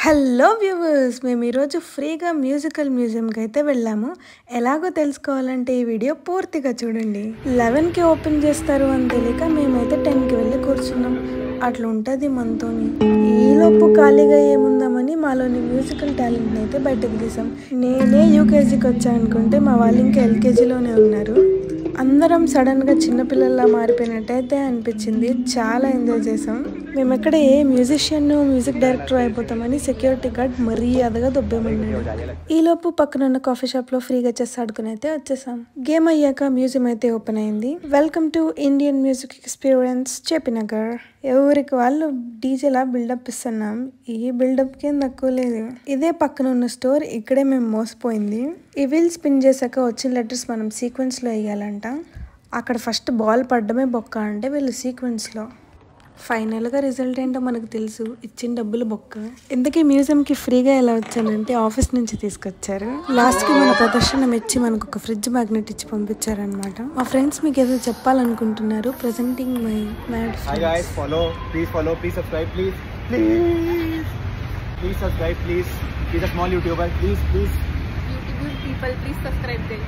Hello viewers, మేము ఈరోజు ఫ్రీగా మ్యూజికల్ మ్యూజియంకి అయితే వెళ్ళాము. ఎలాగో తెలుసుకోవాలంటే ఈ వీడియో పూర్తిగా చూడండి. 11కి ఓపెన్ చేస్తారు అని తెలియక మేమైతే 10కి వెళ్ళి కూర్చున్నాం. అట్లా ఉంటుంది మనతోని. ఈలోపు ఖాళీగా ఏముందామని మాలోని మ్యూజికల్ టాలెంట్ని అయితే బయటకు తీసాం. నేనే యూకేజీకి వచ్చా అనుకుంటే మా వాళ్ళు ఇంకా ఎల్కేజీలోనే ఉన్నారు. అందరం సడన్గా చిన్నపిల్లల్లా మారిపోయినట్టయితే అనిపించింది. చాలా ఎంజాయ్ చేసాం. మేము ఎక్కడ ఏ మ్యూజిషియన్ మ్యూజిక్ డైరెక్టర్ అయిపోతామని సెక్యూరిటీ గార్డ్ మర్యాదగా దొబ్బేమన్నాడు. ఈలోపు పక్కనున్న కాఫీ షాప్లో ఫ్రీగా చెస్ ఆడుకుని అయితే వచ్చేసాం. గేమ్ అయ్యాక మ్యూజియం అయితే ఓపెన్ అయింది. Welcome to Indian music experience JP Nagar. ఎవరికి వాళ్ళు డీజేలా బిల్డప్ ఇస్తున్నాం. ఈ బిల్డప్కి ఏం తక్కువ లేదు. ఇదే పక్కన ఉన్న స్టోర్. ఇక్కడే మేము మోసపోయింది. ఈ వీల్ స్పిన్ చేశాక వచ్చిన లెటర్స్ మనం సీక్వెన్స్లో వేయాలంట. అక్కడ ఫస్ట్ బాల్ పడ్డమే బొక్క అంటే వీళ్ళు సీక్వెన్స్లో. ఫైనల్గా రిజల్ట్ ఏంటో మనకు తెలుసు. ఇచ్చిన డబ్బులు బొక్క. ఇంతకీ మ్యూజియంకి ఫ్రీగా ఎలా వచ్చానంటే ఆఫీస్ నుంచి తీసుకొచ్చారు. లాస్ట్కి మన ప్రదర్శన మెచ్చి మనకు ఒక ఫ్రిడ్జ్ మ్యాగ్నెట్ ఇచ్చి పంపించారనమాట. మా ఫ్రెండ్స్ మీకు ఏదో చెప్పాలనుకుంటున్నారు. Presenting my mad friends. Please subscribe, please. He's a small YouTuber. Please. YouTube people, please subscribe them.